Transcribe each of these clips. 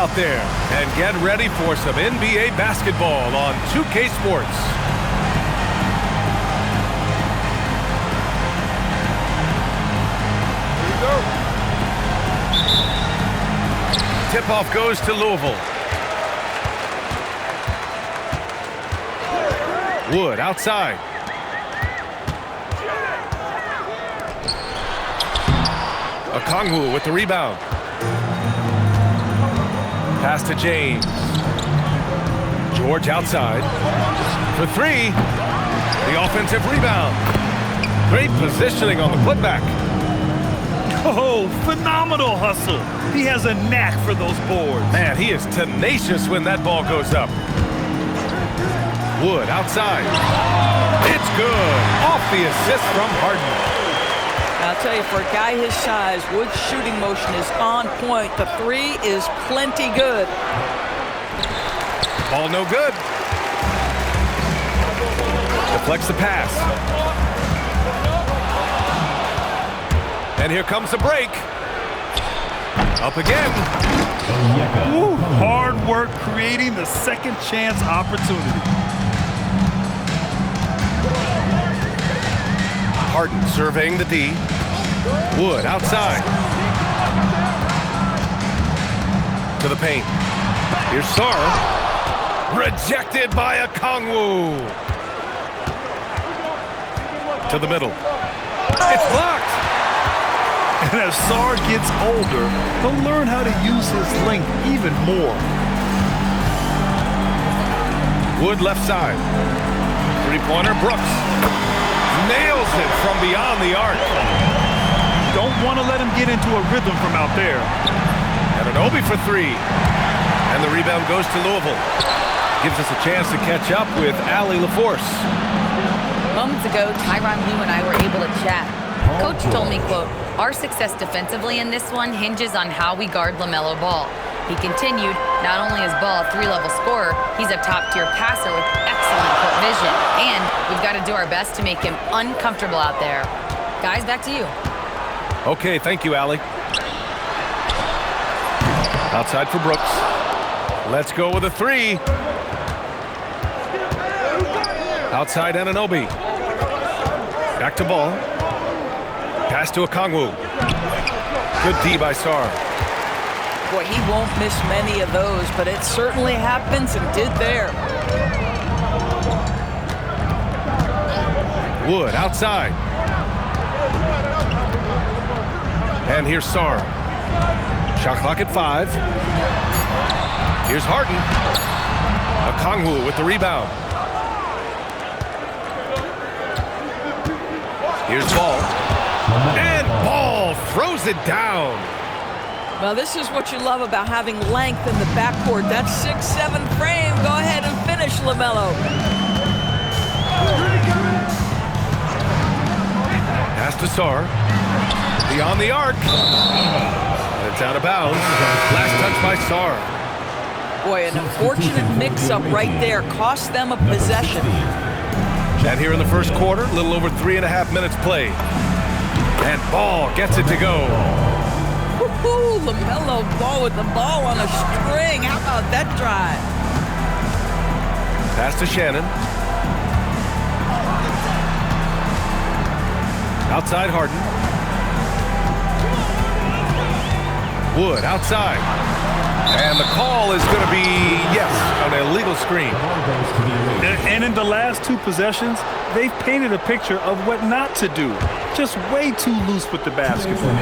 out there and get ready for some NBA basketball on 2K Sports. Tip-off goes to Louisville. Wood outside. Okongwu with the rebound. Pass to James. George outside. For three. The offensive rebound. Great positioning on the putback. Oh, phenomenal hustle. He has a knack for those boards. Man, he is tenacious when that ball goes up. Wood outside. It's good. Off the assist from Harden. I'll tell you, for a guy his size, Wood's shooting motion is on point. The three is plenty good. Ball no good. Deflects the pass. And here comes the break. Up again. Ooh, hard work creating the second chance opportunity. Harden surveying the D. Wood outside. To the paint. Here's Sarr. Rejected by Okongwu. To the middle. It's blocked. And as Sarr gets older, he'll learn how to use his length even more. Wood left side. Three-pointer, Brooks. Nails it from beyond the arc. Don't want to let him get into a rhythm from out there. Anunoby for three. And the rebound goes to Louisville. Gives us a chance to catch up with Allie LaForce. Moments ago, Tyronn Lue and I were able to chat. Coach told me, quote, "Our success defensively in this one hinges on how we guard LaMelo Ball." He continued, not only is Ball a three-level scorer, he's a top-tier passer with excellent court vision. And we've got to do our best to make him uncomfortable out there. Guys, back to you. Okay, thank you, Allie. Outside for Brooks. Let's go with a three. Outside Anunoby. Back to Ball. Pass to Okongwu. Good D by Sarr. Boy, he won't miss many of those, but it certainly happens and did there. Wood outside. And here's Sarr. Shot clock at 5. Here's Harden. Okongwu with the rebound. Here's Ball. And Ball throws it down. Well, this is what you love about having length in the backcourt. That 6'7" frame. Go ahead and finish, LaMelo. Pass to Sarr. Beyond the arc. It's out of bounds. Last touch by Sarr. Boy, an unfortunate mix-up right there. Cost them a possession. And here in the first quarter, a little over 3.5 minutes played. And Ball gets it to go. Woohoo! LaMelo Ball with the ball on a string. How about that drive? Pass to Shannon. Outside Harden. Wood outside. And the call is going to be, yes, an illegal screen. And in the last two possessions, they've painted a picture of what not to do. Just way too loose with the basketball.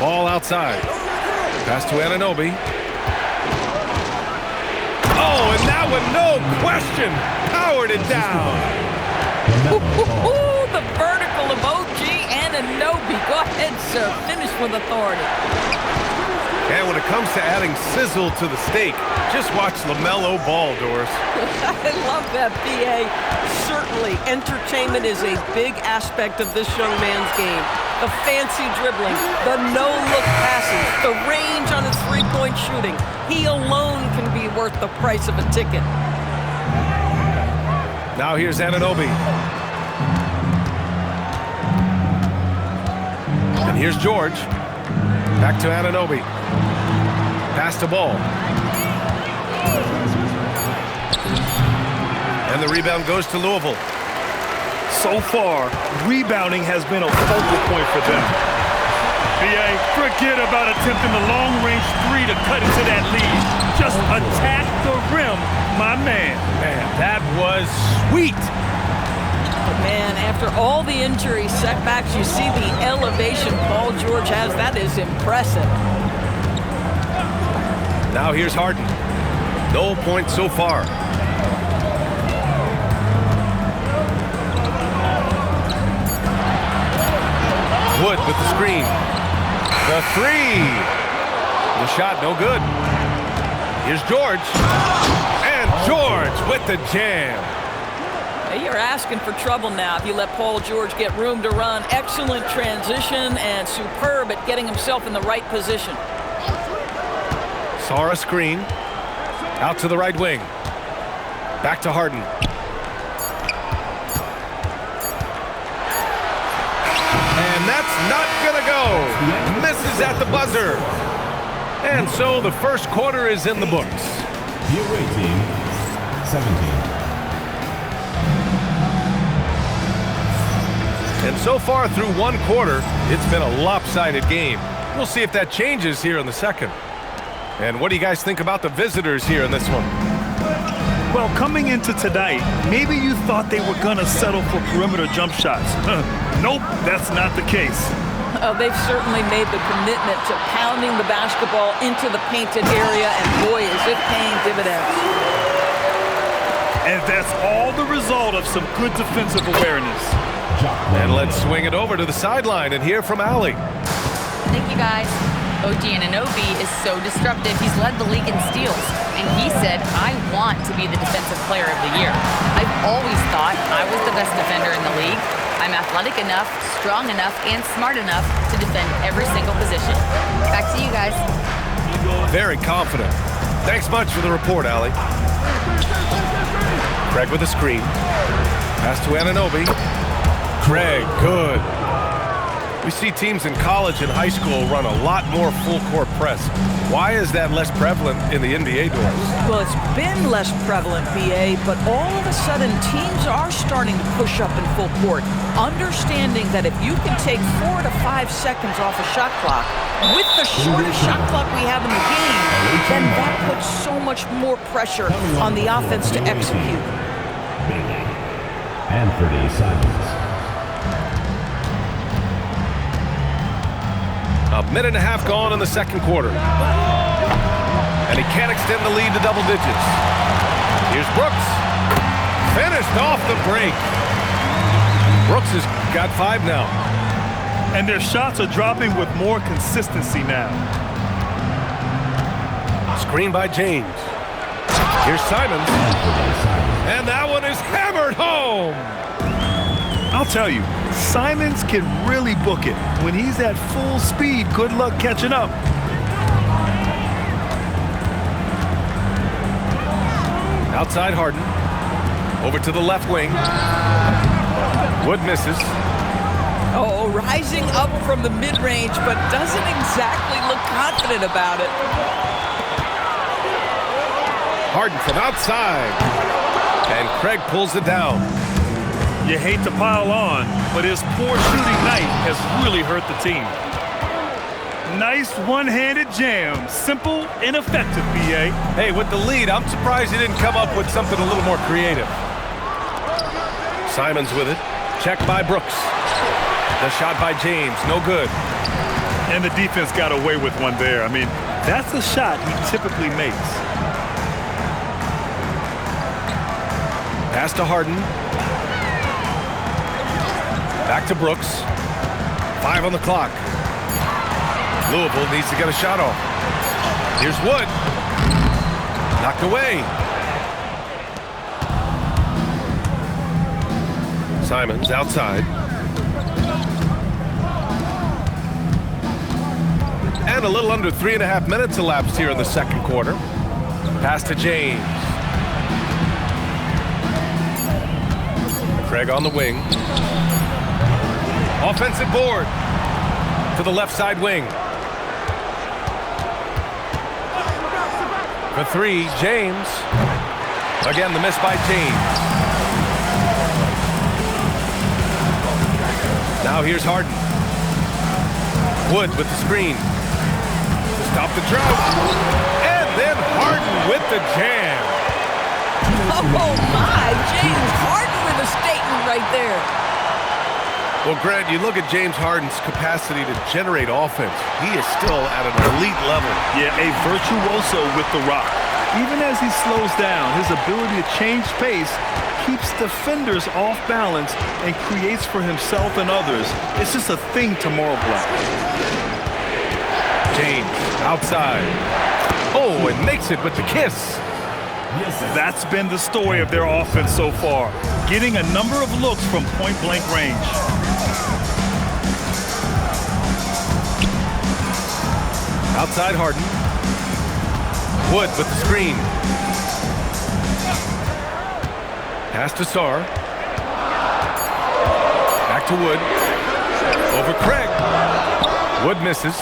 Ball outside. Pass to Anunoby. Oh, and that one, no question, powered it down. The vertical of OG Anunoby. Go ahead, sir. Finish with authority. And when it comes to adding sizzle to the steak, just watch LaMelo Ball, Doris. I love that, B.A. Certainly, entertainment is a big aspect of this young man's game. The fancy dribbling, the no-look passes, the range on his three-point shooting. He alone can be worth the price of a ticket. Now here's Anunoby. And here's George. Back to Anunoby. Pass to Ball. And the rebound goes to Louisville. So far, rebounding has been a focal point for them. BA, forget about attempting the long-range three to cut into that lead. Just attack the rim, my man. Man, that was sweet. Man, after all the injury setbacks, you see the elevation Paul George has. That is impressive. Now here's Harden. No points so far. Wood with the screen. The three. The shot no good. Here's George. And George with the jam. You're asking for trouble now if you let Paul George get room to run. Excellent transition and superb at getting himself in the right position. Saw a screen. Out to the right wing. Back to Harden. And that's not gonna go. Misses at the buzzer. And so the first quarter is in the books. Your rating, 17. And so far through one quarter, it's been a lopsided game. We'll see if that changes here in the second. And what do you guys think about the visitors here in this one? Well, coming into tonight, maybe you thought they were going to settle for perimeter jump shots. Nope, that's not the case. They've certainly made the commitment to pounding the basketball into the painted area, and boy, is it paying dividends. And that's all the result of some good defensive awareness. And let's swing it over to the sideline and hear from Allie. Thank you, guys. OG Anunoby is so disruptive. He's led the league in steals. And he said, I want to be the defensive player of the year. I've always thought I was the best defender in the league. I'm athletic enough, strong enough, and smart enough to defend every single position. Back to you guys. Very confident. Thanks much for the report, Allie. Craig with a screen. Pass to Anunoby. Craig, good. We see teams in college and high school run a lot more full-court press. Why is that less prevalent in the NBA doors? Well, it's been less prevalent, BA, but all of a sudden teams are starting to push up in full court, understanding that if you can take 4 to 5 seconds off a shot clock, with the shortest shot clock we have in the game, then that puts so much more pressure on the offense to execute. Anthony Simons. A minute and a half gone in the second quarter. And he can't extend the lead to double digits. Here's Brooks. Finished off the break. Brooks has got 5 now. And their shots are dropping with more consistency now. Screen by James. Here's Simons. And that one is hammered home. I'll tell you, Simons can really book it. When he's at full speed, good luck catching up. Outside Harden. Over to the left wing. Wood misses. Oh, rising up from the mid-range, but doesn't exactly look confident about it. Harden from outside. And Craig pulls it down. You hate to pile on, but his poor shooting night has really hurt the team. Nice one-handed jam. Simple and effective, BA. Hey, with the lead, I'm surprised he didn't come up with something a little more creative. Simons with it. Checked by Brooks. The shot by James. No good. And the defense got away with one there. I mean, that's a shot he typically makes. Pass to Harden. Back to Brooks. 5 on the clock. Louisville needs to get a shot off. Here's Wood. Knocked away. Simons outside. And a little under 3.5 minutes elapsed here in the second quarter. Pass to James. Craig on the wing. Offensive board. To the left side wing. For three, James. Again, the miss by James. Now here's Harden. Wood with the screen. To stop the drought. And then Harden with the jam. Oh, my. James Harden with a statement right there. Well, Grant, you look at James Harden's capacity to generate offense. He is still at an elite level. Yeah, a virtuoso with the rock. Even as he slows down, his ability to change pace keeps defenders off balance and creates for himself and others. It's just a thing to multiply. James outside. Oh, and makes it with the kiss. That's been the story of their offense so far, getting a number of looks from point-blank range. Outside Harden. Wood with the screen. Pass to Sarr. Back to Wood. Over Craig. Wood misses.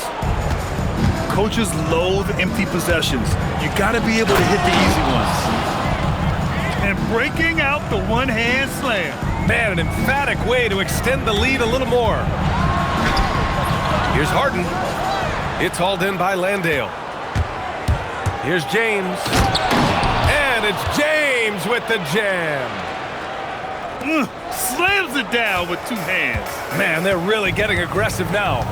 Coaches loathe empty possessions. You got to be able to hit the easy ones. And breaking out the one-hand slam. Man, an emphatic way to extend the lead a little more. Here's Harden. It's hauled in by Landale. Here's James. And it's James with the jam. Slams it down with two hands. Man, they're really getting aggressive now.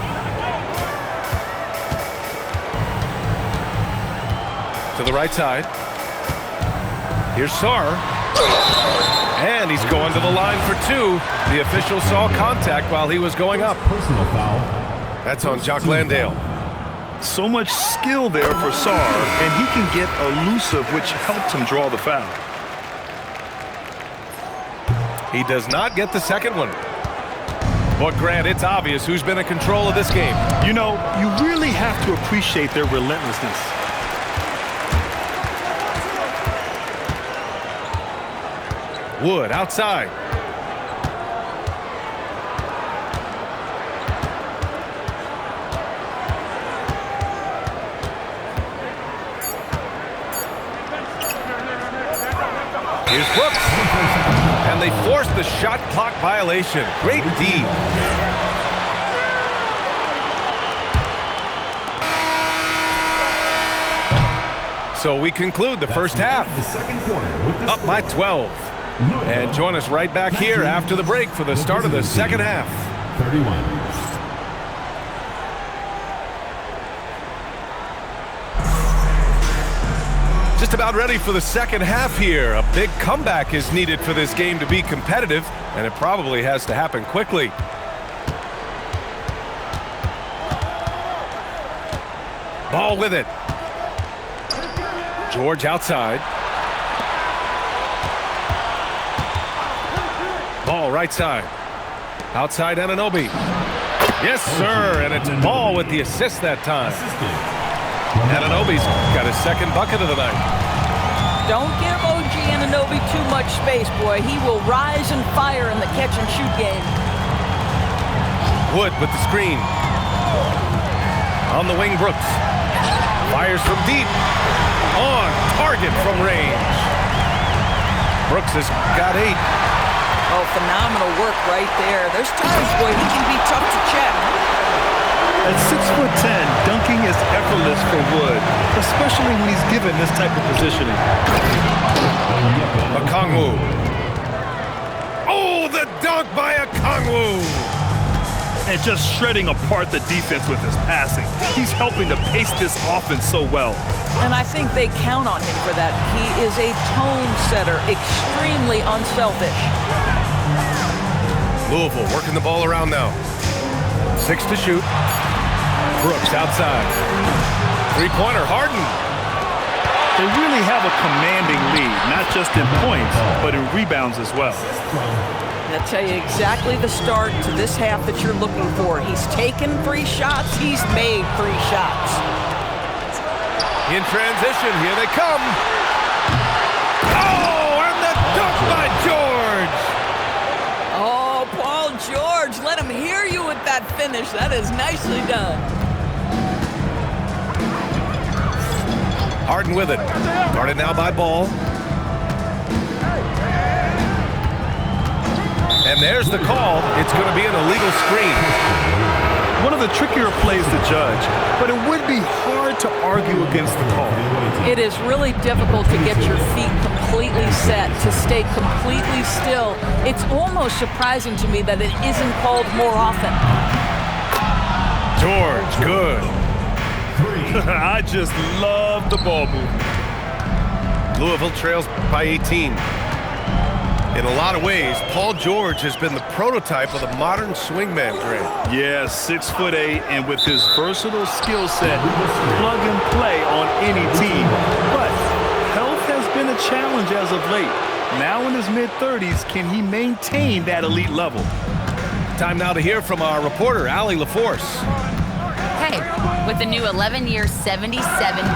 To the right side. Here's Sarr. And he's going to the line for two. The official saw contact while he was going up. Personal foul. That's on Jock Landale. So much skill there for Sarr, and he can get elusive, which helped him draw the foul. He does not get the second one. But Grant, it's obvious who's been in control of this game. You know, you really have to appreciate their relentlessness. Wood outside. Here's Brooks. And they force the shot clock violation. Great D. So we conclude the first half. The second quarter with the Up by 12. And join us right back here after the break for the start of the second half. 31. Just about ready for the second half here. A big comeback is needed for this game to be competitive, and it probably has to happen quickly. Ball with it. George outside. Ball right side. Outside Anunoby. Yes, sir, and it's Ball with the assist that time. Anunoby's got his second bucket of the night. Don't give OG Anunoby too much space, boy. He will rise and fire in the catch-and-shoot game. Wood with the screen. On the wing, Brooks. Fires from deep. On target from range. Brooks has got 8. Oh, phenomenal work right there. There's times, boy, he can be tough to check. At 6'10", dunking is effortless for Wood, especially when he's given this type of positioning. Okongwu. Oh, the dunk by Okongwu. And just shredding apart the defense with his passing. He's helping to pace this offense so well. And I think they count on him for that. He is a tone setter, extremely unselfish. Louisville working the ball around now. 6 to shoot. Brooks outside. Three-pointer, Harden. They really have a commanding lead, not just in points, but in rebounds as well. I'll tell you exactly the start to this half that you're looking for. He's taken 3 shots. He's made 3 shots. In transition, here they come. Oh, and the dunk by George. Oh, Paul George, let him hear you with that finish. finish. That is nicely done. Harden with it. Guarded now by Ball. And there's the call. It's going to be an illegal screen. One of the trickier plays to judge, but it would be hard to argue against the call. It is really difficult to get your feet completely set, to stay completely still. It's almost surprising to me that it isn't called more often. George, good. I just love the ball movement. Louisville trails by 18. In a lot of ways, Paul George has been the prototype of the modern swingman, Grant. Yeah, 6'8", and with his versatile skill set, plug and play on any team. But health has been a challenge as of late. Now in his mid-30s, can he maintain that elite level? Time now to hear from our reporter, Allie LaForce. Hey, with the new 11-year, $77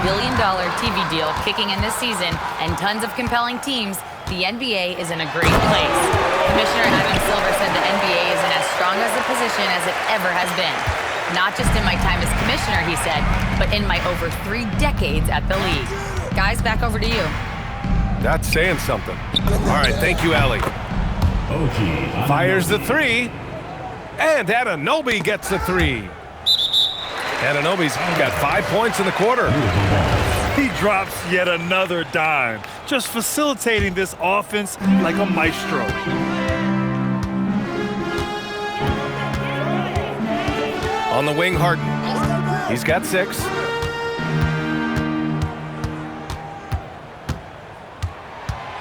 billion TV deal kicking in this season and tons of compelling teams, the NBA is in a great place. Commissioner Adam Silver said the NBA is in as strong as a position as it ever has been. Not just in my time as commissioner, he said, but in my over 3 decades at the league. Guys, back over to you. That's saying something. All right, thank you, Allie. OG Fires the three, and Anunoby gets the three. Anunoby's got 5 points in the quarter. He drops yet another dime, just facilitating this offense like a maestro. On the wing, Harden. He's got 6.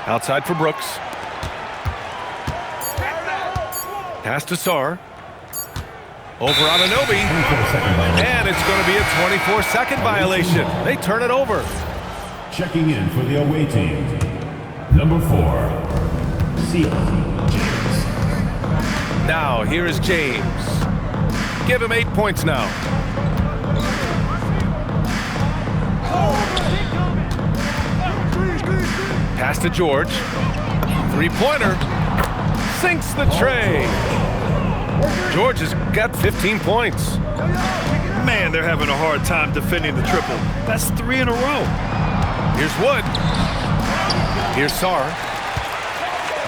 Outside for Brooks. Pass to Sarr. Over Anunoby. And it's going to be a 24-second violation. They turn it over. Checking in for the away team. Number 4, Seal James. Now, here is James. Give him 8 points now. Pass to George. 3-pointer. Sinks the tray. George has got 15 points. Man, they're having a hard time defending the triple. That's 3 in a row. Here's Wood. Here's Sarr.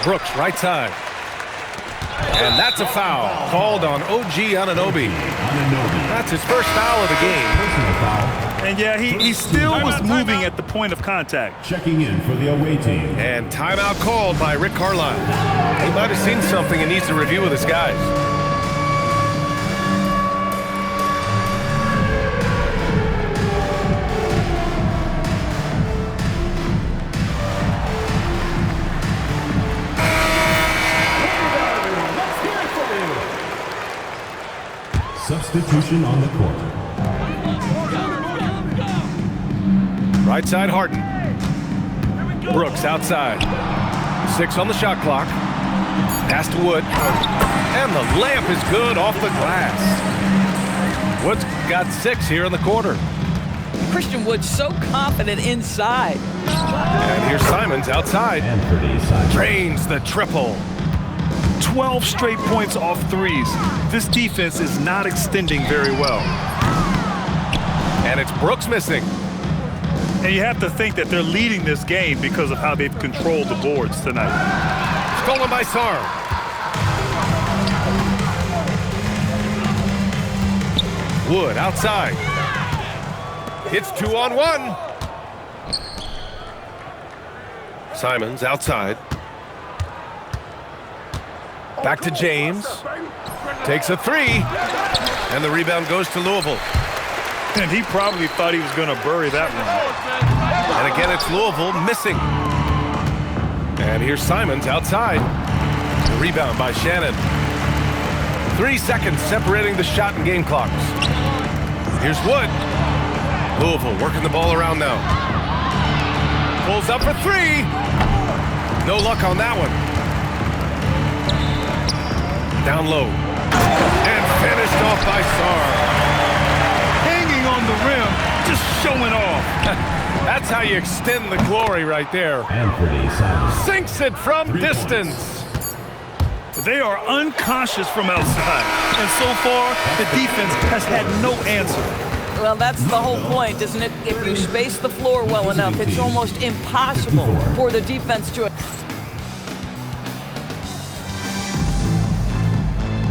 Brooks, right side. And that's a foul called on OG Anunoby. That's his first foul of the game. And yeah, he still was moving at the point of contact. Checking in for the away team. And timeout called by Rick Carlisle. He might have seen something and needs to review with his guys. Substitution on the court. Right side, Harden. Brooks outside. 6 on the shot clock. Pass to Wood. And the layup is good off the glass. Wood's got 6 here in the quarter. Christian Wood so confident inside. And here's Simons outside. Drains the triple. 12 straight points off threes. This defense is not extending very well. And it's Brooks missing. And you have to think that they're leading this game because of how they've controlled the boards tonight. Stolen by Sarr. Wood outside. It's 2-on-1. Simons outside. Back to James. Takes a 3. And the rebound goes to Louisville. And he probably thought he was going to bury that one. And again, it's Louisville missing. And here's Simons outside. The rebound by Shannon. 3 seconds separating the shot and game clocks. Here's Wood. Louisville working the ball around now. Pulls up for 3. No luck on that one. Down low. And finished off by Sarr. Hanging on the rim, just showing off. That's how you extend the glory right there. Sinks it from distance. They are unconscious from outside, and so far, the defense has had no answer. Well, that's the whole point, isn't it? If you space the floor well enough, it's almost impossible for the defense to...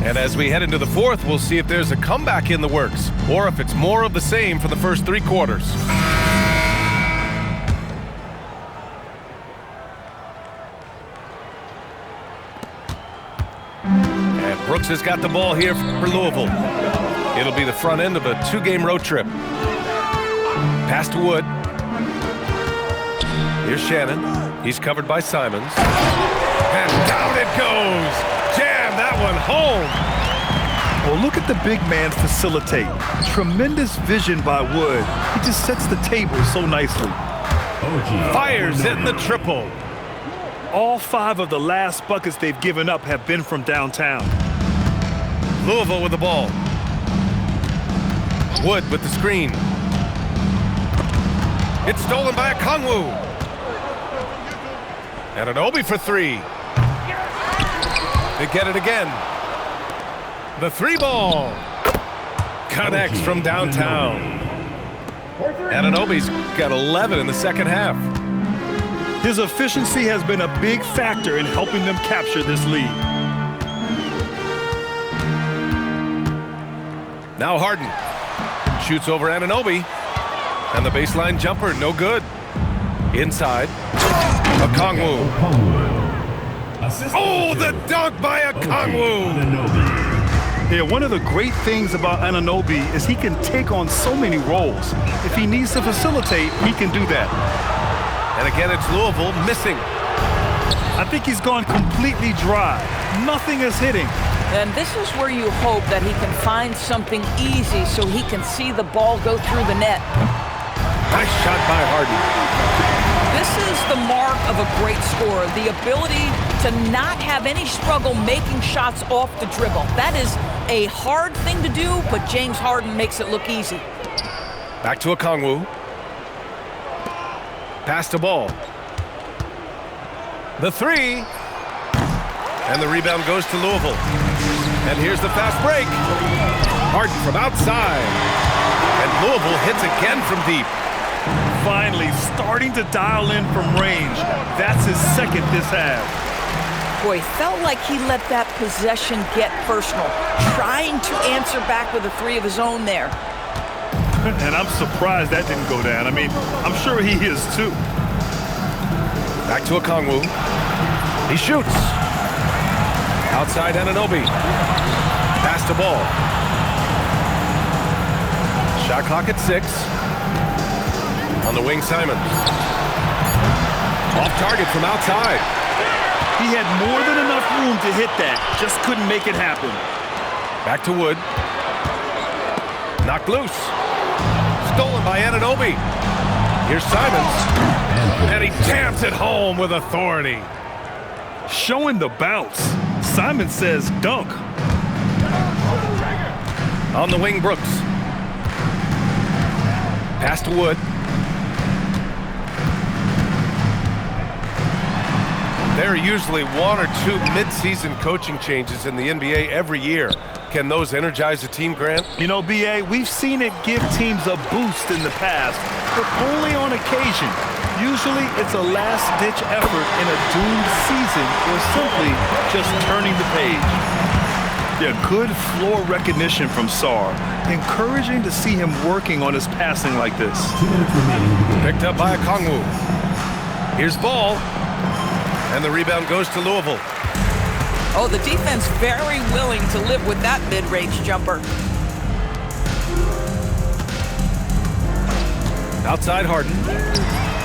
And as we head into the fourth, we'll see if there's a comeback in the works, or if it's more of the same for the first 3 quarters. And Brooks has got the ball here for Louisville. It'll be the front end of a 2-game road trip. Pass to Wood. Here's Shannon. He's covered by Simons. And down it goes. Jam that one home. Well, look at the big man facilitate. Tremendous vision by Wood. He just sets the table so nicely. Fires in the triple. All 5 of the last buckets they've given up have been from downtown. Louisville with the ball. Wood with the screen. It's stolen by Okongwu. And an Obi for 3. They get it again. The 3 ball. Connects from downtown. And Anunoby's got 11 in the second half. His efficiency has been a big factor in helping them capture this lead. Now Harden shoots over Anunoby. And the baseline jumper, no good. Inside. Okongwu. Oh, the dunk by Okongwu. Yeah, one of the great things about Anunoby is he can take on so many roles. If he needs to facilitate, he can do that. And again, it's Louisville missing. I think he's gone completely dry. Nothing is hitting. And this is where you hope that he can find something easy so he can see the ball go through the net. Nice shot by Harden. This is the mark of a great scorer, the ability to not have any struggle making shots off the dribble. That is a hard thing to do, but James Harden makes it look easy. Back to Okongwu. Pass to Ball. The 3. And the rebound goes to Louisville. And here's the fast break. Harden from outside. And Louisville hits again from deep. Finally starting to dial in from range. That's his second this half. Boy, felt like he let that possession get personal, trying to answer back with a 3 of his own there. And I'm surprised that didn't go down. I mean, I'm sure he is too. Back to Okongwu. He shoots. Outside Anunoby. Pass to Ball. Shot clock at 6. On the wing, Simons. Off target from outside. He had more than enough room to hit that. Just couldn't make it happen. Back to Wood. Knocked loose. Stolen by Anunoby. Here's Simons. And he jams it home with authority. Showing the bounce. Simon says dunk. On the wing, Brooks. Pass to Wood. There are usually 1 or 2 mid-season coaching changes in the NBA every year. Can those energize a team, Grant? You know, B.A., we've seen it give teams a boost in the past, but only on occasion. Usually it's a last-ditch effort in a doomed season or simply just turning the page. Yeah, good floor recognition from Sarr. Encouraging to see him working on his passing like this. Picked up by Okongwu. Here's Ball. And the rebound goes to Louisville. Oh, the defense very willing to live with that mid-range jumper. Outside Harden.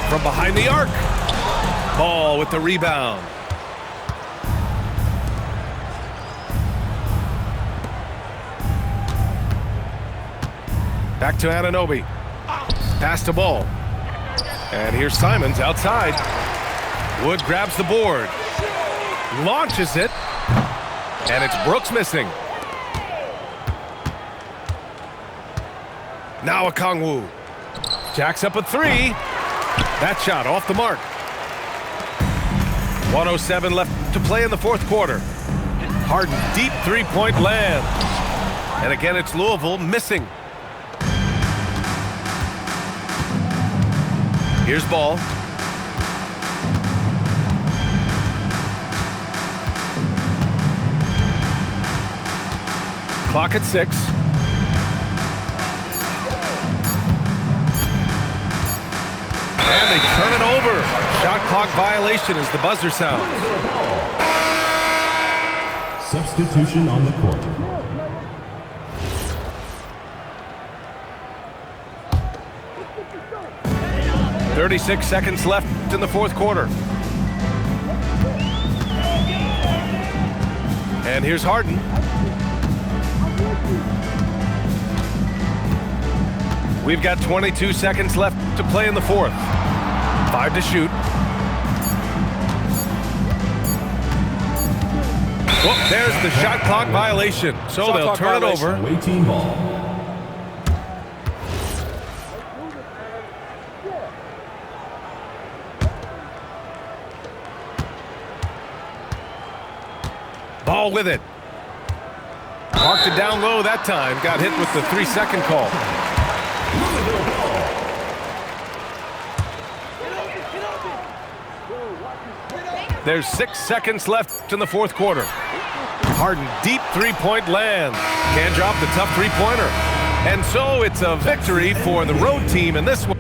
From behind the arc. Ball with the rebound. Back to Anunoby. Pass to Ball. And here's Simons outside. Wood grabs the board. Launches it. And it's Brooks missing. Now Okongwu. Jacks up a 3. That shot off the mark. 1:07 left to play in the fourth quarter. Harden, deep three-point land. And again, it's Louisville missing. Here's Ball. Clock at 6. And they turn it over. Shot clock violation as the buzzer sounds. Substitution on the court. .36 seconds left in the fourth quarter. And here's Harden. We've got 22 seconds left to play in the fourth. 5 to shoot. Well, there's the shot clock violation. So they'll turn it over. Away team ball. Ball with it. Marked it down low that time. Got hit with the 3-second call. There's 6 seconds left in the fourth quarter. Harden, deep three-point land. Can't drop the tough three-pointer. And so it's a victory for the road team in this one.